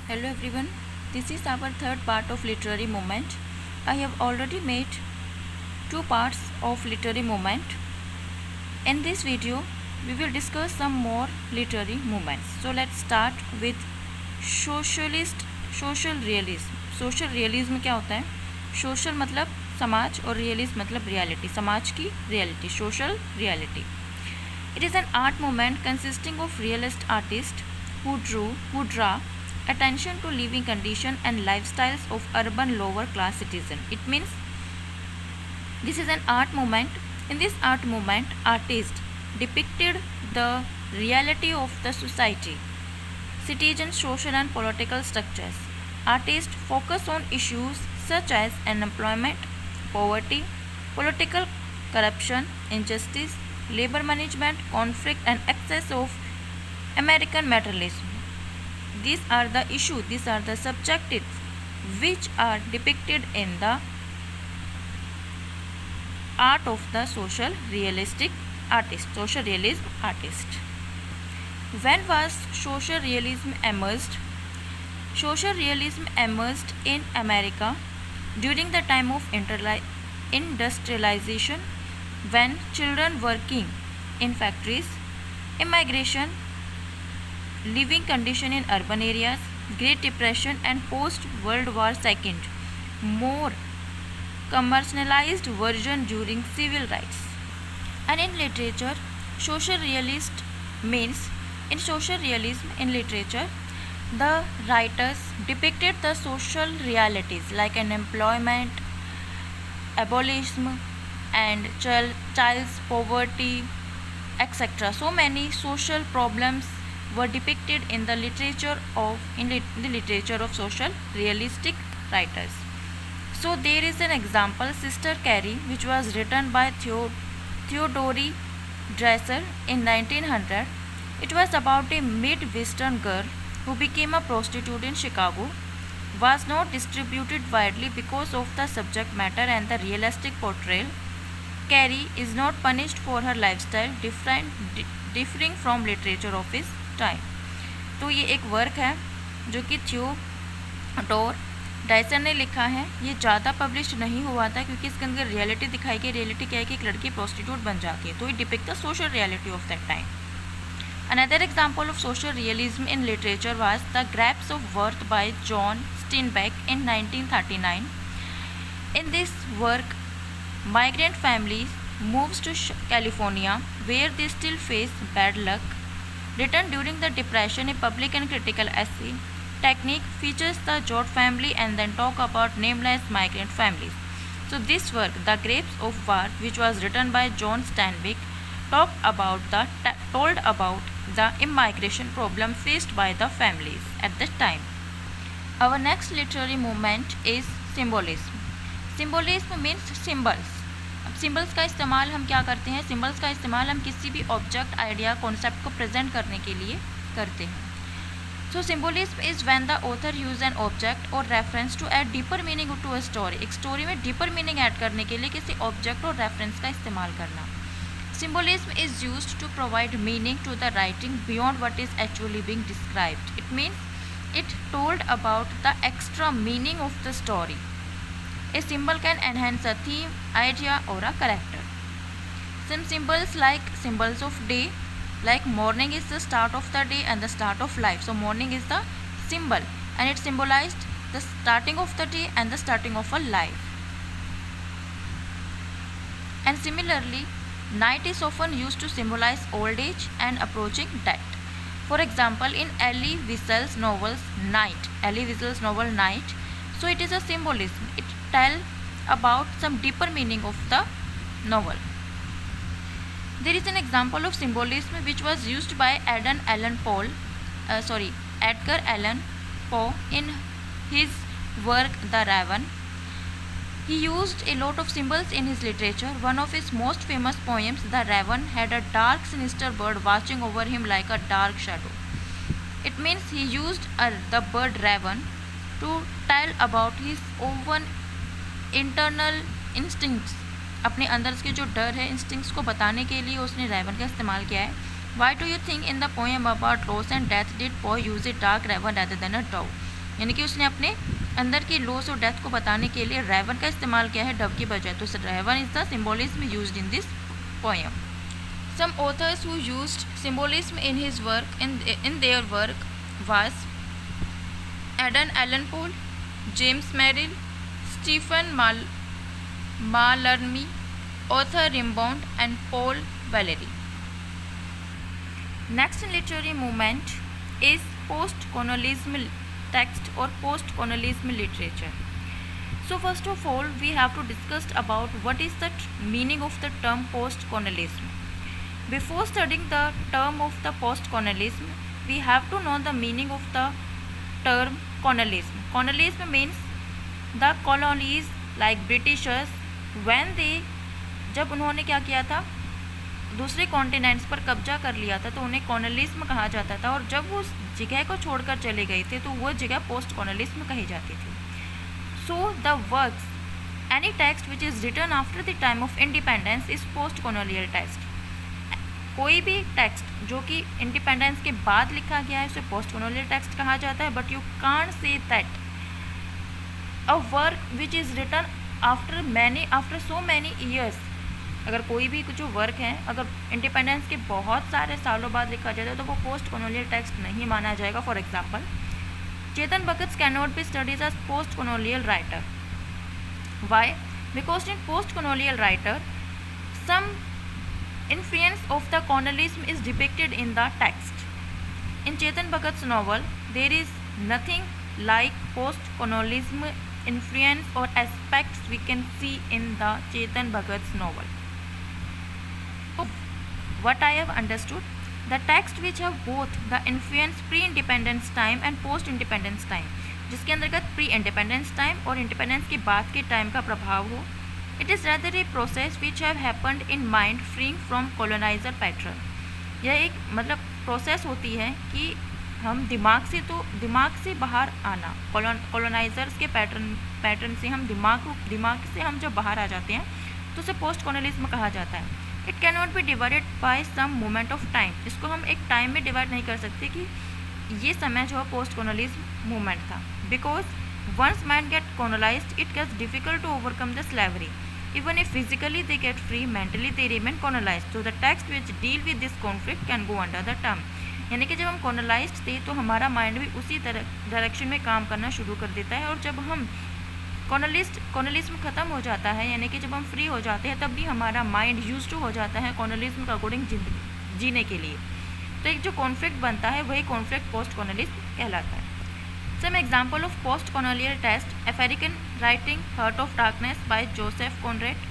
Hello everyone, this is our third part of literary movement. I have already made two parts of literary movement. In this video, we will discuss some more literary movements. So let's start with social realism. Social realism क्या होता है? Social मतलब समाज और realism मतलब reality. समाज की reality, social reality. It is an art movement consisting of realist artists who draw attention to living condition and lifestyles of urban lower class citizens. It means this is an art movement. In this art movement, artists depicted the reality of the society, citizens' social and political structures. Artists focus on issues such as unemployment, poverty, political corruption, injustice, labor management, conflict, and excess of American materialism. These are the issues, these are the subjects which are depicted in the art of the social realism artist. When was social realism emerged? Social realism emerged in America during the time of industrialization, when children working in factories, immigration, living condition in urban areas, Great Depression and post-World War II, more commercialized version during civil rights. And in literature, social realist means in social realism in literature, the writers depicted the social realities like unemployment, abolition, and child's poverty, etc. So many social problems were depicted in the literature of social realistic writers. So there is an example, Sister Carrie, which was written by Theodore Dreiser in 1900. It was about a Midwestern girl who became a prostitute in Chicago. Was not distributed widely because of the subject matter and the realistic portrayal. Carrie is not punished for her lifestyle, differing from literature of his time. तो ये एक work है जो कि Theodore dicer ने लिखा है. ये ज़्यादा पब्लिश नहीं हुआ था क्योंकि इसके अंदर रियलिटी दिखाई गई. रियलिटी क्या है कि एक लड़की प्रोस्टिट्यूट बन जाती है. तो it depict the social reality of that time. Another example of social realism in literature was the grapes of wrath by John Steinbeck in 1939. In this work, migrant families moves to California where they still face bad luck. Written during the Depression, a public and critical essay technique features the Jod family and then talk about nameless migrant families. So this work, The Grapes of War, which was written by John Steinbeck, told about the immigration problem faced by the families at that time. Our next literary movement is symbolism. Symbolism means symbols. अब symbols का इस्तेमाल हम क्या करते हैं? Symbols का इस्तेमाल हम किसी भी ऑब्जेक्ट, आइडिया, कॉन्सेप्ट को प्रेजेंट करने के लिए करते हैं. So symbolism is when the author use an object or reference to add deeper meaning to a story. एक स्टोरी में डीपर मीनिंग ऐड करने के लिए किसी ऑब्जेक्ट और रेफरेंस का इस्तेमाल करना. Symbolism is used to provide meaning to the writing beyond what is actually being described. It means it told about the extra meaning of the story. A symbol can enhance a theme, idea, or a character. Some symbols like symbols of day, like morning is the start of the day and the start of life. So morning is the symbol and it symbolized the starting of the day and the starting of a life. And similarly, night is often used to symbolize old age and approaching death. For example, in Elie Wiesel's novel Night, so it is a symbolism. It tell about some deeper meaning of the novel. There is an example of symbolism which was used by Edgar Allan Poe in his work The Raven. He used a lot of symbols in his literature. One of his most famous poems, The Raven, had a dark, sinister bird watching over him like a dark shadow. It means he used the bird raven to tell about his own internal instincts. अपने अंदर के जो डर है, instincts को बताने के लिए उसने रेवन का इस्तेमाल किया है. Why do you think in the poem about loss and death did Poe use a dark raven rather than a dove? यानी कि उसने अपने अंदर की लॉस और डेथ को बताने के लिए रेवन का इस्तेमाल किया है डव की बजाय। तो raven is the symbolism used in this poem. Some authors who used symbolism in his work in their work was एडन Allan Poe, James Merrill, Stephane Mallarme, author Rimbaud and Paul Valery. Next literary movement is post-colonialism text or post-colonialism literature. So first of all, we have to discuss about what is the meaning of the term post-colonialism. Before studying the term of the post-colonialism, we have to know the meaning of the term colonialism. Colonialism means the colonies like Britishers when they जब उन्होंने क्या किया था, दूसरे continents पर कब्जा कर लिया था, तो उन्हें कॉलोनियलिज्म कहा जाता था। और जब वो उस जगह को छोड़कर चले गए थे तो वो जगह पोस्ट कॉलोनियलिज्म कही जाती थी। So the works any text which is written after the time of independence is post colonial text. कोई भी टेक्स्ट जो कि इंडिपेंडेंस के बाद लिखा गया है उसे पोस्ट कॉलोनियल टेक्स्ट कहा जाता है। But you can't say that a work which is written after so many years, अगर कोई भी जो वर्क है अगर इंडिपेंडेंस के बहुत सारे सालों बाद लिखा जाता है तो वो पोस्ट कॉलोनियल टेक्स्ट नहीं माना जाएगा। For example, Chetan Bhagat can not be studies as post colonial writer. Why? Because in post colonial writer some influence of the colonialism is depicted in the text. In Chetan Bhagat's novel, there is nothing like post-colonialism influence or aspects we can see in the Chetan Bhagat's novel. What I have understood, the text which have both the influence pre-independence time and post-independence time, जिसके अंतर्गत pre-independence time और independence के बाद के time का प्रभाव हो, it is rather a process which have happened in mind freeing from colonizer pattern. यह एक मतलब प्रोसेस होती है कि हम दिमाग से बाहर आना, कॉलोनाइजर्स के पैटर्न से हम दिमाग से हम जब बाहर आ जाते हैं तो उसे पोस्ट कॉलोनियलिज्म कहा जाता है। It can not be divided by some moment of time. इसको हम एक टाइम में डिवाइड नहीं कर सकते कि ये समय जो है पोस्ट कॉलोनियलिज्म मूवमेंट था। Because once mind get colonized it gets difficult to overcome the slavery. Even if physically they get free, mentally they remain colonized. So the text which deal with this conflict can go under the term. यानी कि जब हम colonized थे तो हमारा mind भी उसी direction में काम करना शुरू कर देता है, और जब हम कॉलोनियलिज्म ख़त्म हो जाता है यानी कि जब हम फ्री हो जाते हैं तब भी हमारा माइंड यूज्ड टू हो जाता है कॉलोनियलिज्म के अकॉर्डिंग जीने के लिए। तो एक जो कॉन्फ्लिक्ट बनता है वही कॉन्फ्लिक्ट पोस्ट कॉलोनियलिज्म कहलाता है। Some example of post-colonial text: African writing Heart of Darkness by Joseph Conrad.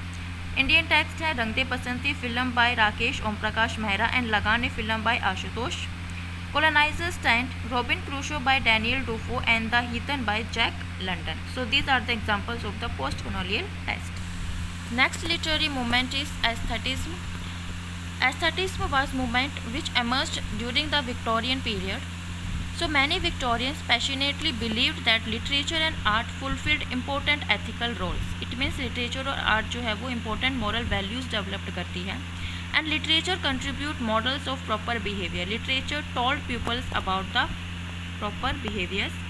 Indian text है रंगते बसंती film by Rakesh Om Prakash Mehra and लगान ए film by Ashutosh. Colonizer's Tent Robin Crusoe by Daniel Defoe and The Heathen by Jack London. So these are the examples of the post-colonial text. Next literary movement is aesthetism. Aesthetism was movement which emerged during the Victorian period. So many Victorians passionately believed that literature and art fulfilled important ethical roles. It means literature और art जो है वो important moral values developed करती है. And literature contribute models of proper behavior. Literature told pupils about the proper behaviors.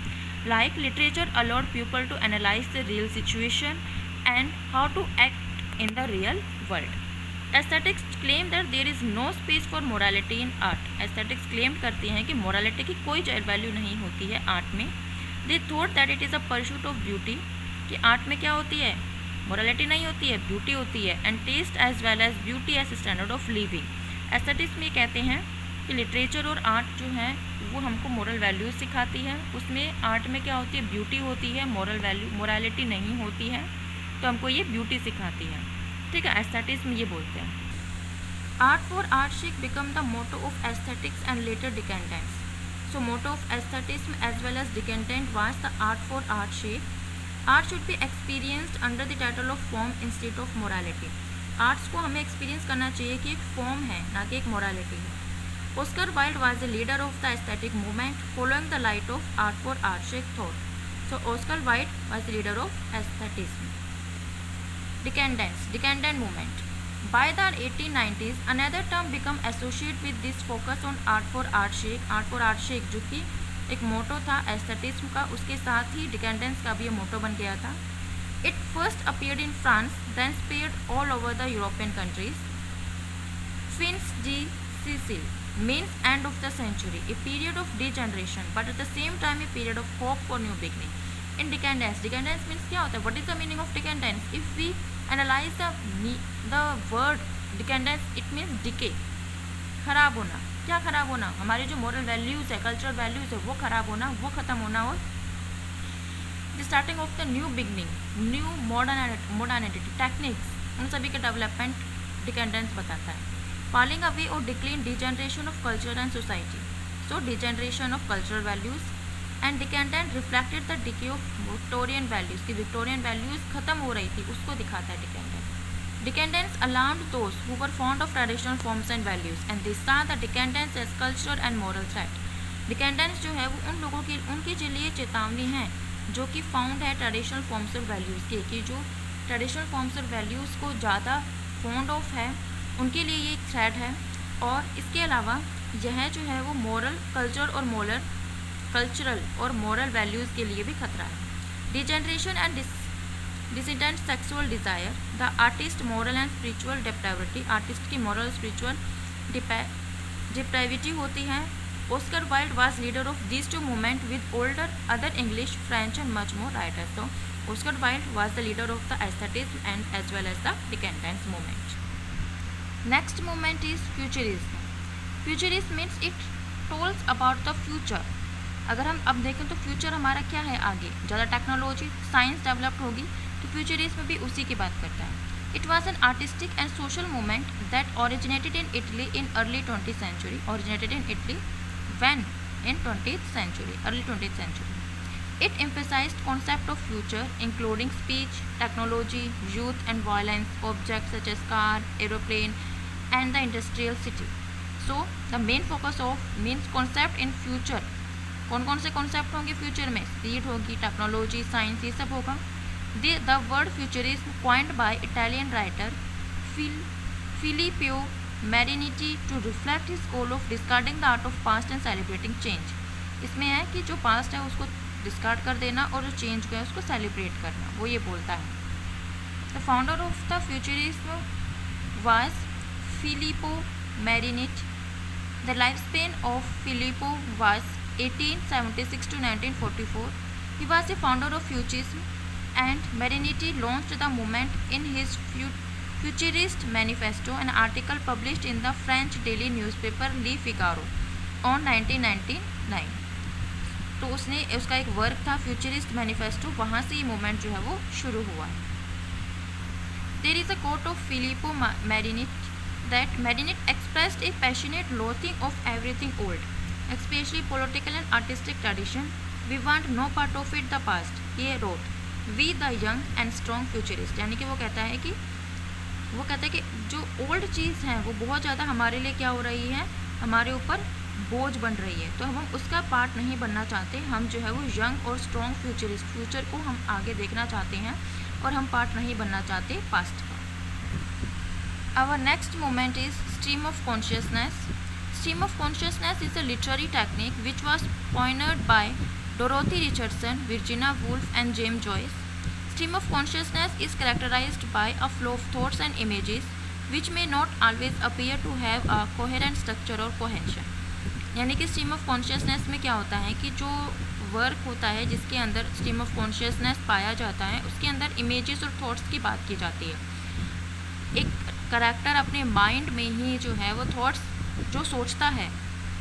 Like literature allowed people to analyze the real situation and how to act in the real world. Aesthetics claim that there is no space for morality in art. Aesthetics claim करती हैं कि morality की कोई value नहीं होती है art में. They thought that it is a pursuit of beauty. कि आर्ट में क्या होती है, morality नहीं होती है, beauty होती है. And taste as well as beauty as standard of living. Aesthetics में कहते हैं कि लिटरेचर और आर्ट जो है वो हमको मोरल वैल्यूज सिखाती है. उसमें आर्ट में क्या होती है, ब्यूटी होती है, मोरालिटी नहीं होती है, तो हमको ये ब्यूटी सिखाती है. ठीक है, एस्थेटिज्म ये बोलते हैं. Art for art sake became the motto of aesthetics and later decadence. So motto of aestheticism as well as decadent was the art for art sake. Art should be experienced under the title of form instead of morality. Arts को हमें experience करना चाहिए कि एक form है ना कि एक मोरालिटी है. Oscar Wilde was the leader of the aesthetic movement following the light of art for art sake thought. So Oscar Wilde was the leader of aestheticism. Decadent movement. By the 1890s, another term became associated with this focus on art for art shake. Art for art shake जो कि एक मोटो था एस्थेटिज्म का, उसके साथ ही डिकेंडेंस का भी ये मोटो बन गया था. It first appeared in France, then spread all over the European countries. Fins de Sicile means end of the century, a period of degeneration, but at the same time a period of hope for new beginning. In decadence, decadence means क्या होता है? What is the meaning of decadence? If we analyze the word decadence, it means decay, खराब होना. क्या खराब होना? हमारे जो moral values है, cultural values है, वो खराब होना, वो ख़त्म होना. और the starting of the new beginning, new modernity techniques, उन सभी का डेवलपमेंट डिकेंडेंस बताता है. फॉलिंग अवे और decline, degeneration of culture and society. So degeneration of cultural values and decadent reflected the decay of Victorian values, की Victorian values खत्म हो रही थी, उसको दिखाता है decadent. Decadence alarmed those who were fond of traditional forms and values and they saw the decadence as cultural and moral threat. Decadence जो है वो उन लोगों की, उनके लिए चेतावनी है जो कि फाउंड है ट्रेडिशनल फॉर्म्स और वैल्यूज़ के, कि जो ट्रेडिशनल फॉर्म्स और वैल्यूज़ को ज़्यादा फॉन्ड ऑफ है, उनके लिए ये एक थ्रेट है. और इसके अलावा यह जो है वो कल्चरल और मॉरल वैल्यूज़ के लिए भी खतरा है. Degeneration and dissident sexual desire, the artist moral and spiritual depravity, artist की मॉरल स्पिरिचुअल डिप्राविटी होती है. Oscar Wilde was leader of these two movements with older other English, French and much more writers. So Oscar Wilde was the leader of the aesthetism and as well as the decadence movement. Next movement is futurism. Futurism means it tells about the future. अगर हम अब देखें तो future हमारा क्या है, आगे ज़्यादा टेक्नोलॉजी साइंस डेवलप होगी, तो फ्यूचरिज्म भी उसी की बात करता है. It was an artistic and social movement that originated in Italy in early 20th century. Originated in Italy when in 20th century, early 20th century. It emphasized concept of future including speech, technology, youth and violence, objects such as car, aeroplane and the industrial city. So the main focus of means concept in future. कौन कौन से concept होंगे future में? Speed होगी, technology, science, ये सब होगा. The word futurism coined by Italian writer Filippo Mariniti to reflect his goal of discarding the art of past and celebrating change. इसमें है कि जो पास्ट है उसको डिस्कार्ड कर देना और जो चेंज है उसको सेलिब्रेट करना, वो ये बोलता है. The founder of the futurism was Filippo Mariniti. The lifespan of Filippo was 1876 to 1944. He was the founder of Futurism, and Mariniti launched the movement in his Futurist Manifesto, an article published in the French daily newspaper Le Figaro on 1999. तो उसने उसका एक work था futurist manifesto, वहाँ से ये movement जो है वो शुरू हुआ है. There is a quote of Filippo Marinetti that Marinette expressed a passionate loathing of everything old, especially political and artistic tradition. We want no part of it the past. He wrote, we the young and strong futurist. यानी कि वो कहता है कि जो old चीज़ है वो बहुत ज़्यादा हमारे लिए क्या हो रही है, हमारे ऊपर बोझ बन रही है, तो हम उसका पार्ट नहीं बनना चाहते. हम जो है वो यंग और स्ट्रॉन्ग फ्यूचरिस्ट, फ्यूचर को हम आगे देखना चाहते हैं और हम पार्ट नहीं बनना चाहते पास्ट का. Our next movement is stream of consciousness. Stream of consciousness is a literary technique which was pioneered by Dorothy Richardson, Virginia Woolf and James Joyce. Stream of consciousness is characterized by a flow of thoughts and images which may not always appear to have a coherent structure or cohesion. यानी कि stream of consciousness में क्या होता है कि जो work होता है जिसके अंदर स्ट्रीम ऑफ कॉन्शियसनेस पाया जाता है उसके अंदर इमेजेस और थॉट्स की बात की जाती है. एक करैक्टर अपने माइंड में ही जो है वो थॉट्स जो सोचता है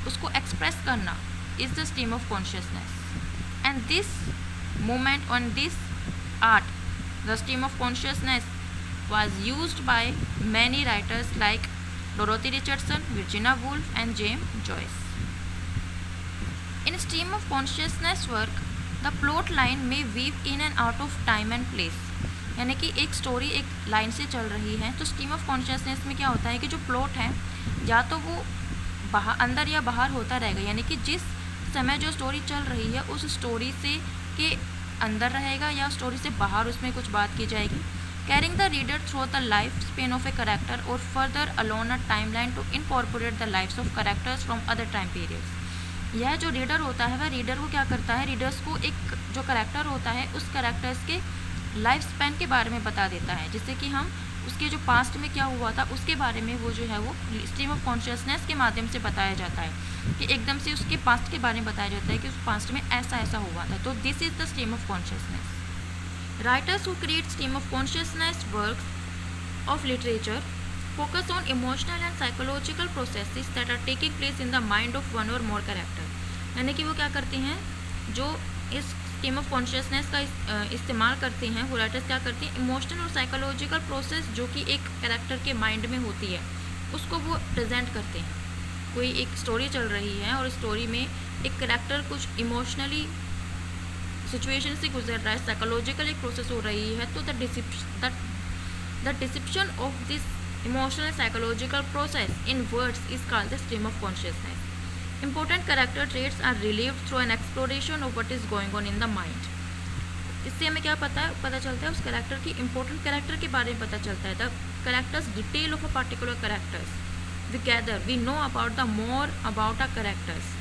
उसको एक्सप्रेस करना is the stream of consciousness. And this movement on this art, the stream of consciousness was used by many writers like Dorothy Richardson, Virginia Woolf and James Joyce. In stream of consciousness work, the plot line may weave in and out of time and place. यानी कि एक story एक line से चल रही है, तो stream of consciousness में क्या होता है कि जो प्लॉट है या तो वो अंदर या बाहर होता रहेगा, यानी कि जिस समय जो स्टोरी चल रही है उस स्टोरी से के अंदर रहेगा या स्टोरी से बाहर उसमें कुछ बात की जाएगी. Carrying the reader through the life span of a character और further along a timeline to incorporate the lives of characters from other time periods. यह जो रीडर होता है वह रीडर को क्या करता है, रीडर्स को एक जो करेक्टर होता है उस करेक्टर्स के लाइफ स्पैन के बारे में बता देता है, जिससे कि हम उसके जो पास्ट में क्या हुआ था उसके बारे में वो जो है वो स्ट्रीम ऑफ कॉन्शियसनेस के माध्यम से बताया जाता है, कि एकदम से उसके पास्ट के बारे में बताया जाता है कि उस पास्ट में ऐसा ऐसा हुआ था। तो this is the stream of consciousness. Writers who create stream of consciousness works of literature focus on emotional and psychological processes that are taking place in the mind of one or more character। यानी कि वो क्या करते हैं, जो इस stream of consciousness का इस्तेमाल करते हैं, वो राइटर्स क्या करते हैं, इमोशनल और साइकोलॉजिकल प्रोसेस जो कि एक कैरेक्टर के माइंड में होती है उसको वो प्रेजेंट करते हैं। कोई एक स्टोरी चल रही है और स्टोरी में एक कैरेक्टर कुछ इमोशनली सिचुएशन से गुजर रहा है, साइकोलॉजिकल एक प्रोसेस हो रही है, तो the description of this emotional psychological process in words is called the stream of consciousness। Important character traits are relieved through an exploration of what is going on in the mind। इससे हमें क्या पता चलता है, उस character की important character के बारे में पता चलता है। The characters detail of a particular characters we gather we know about the more about a characters.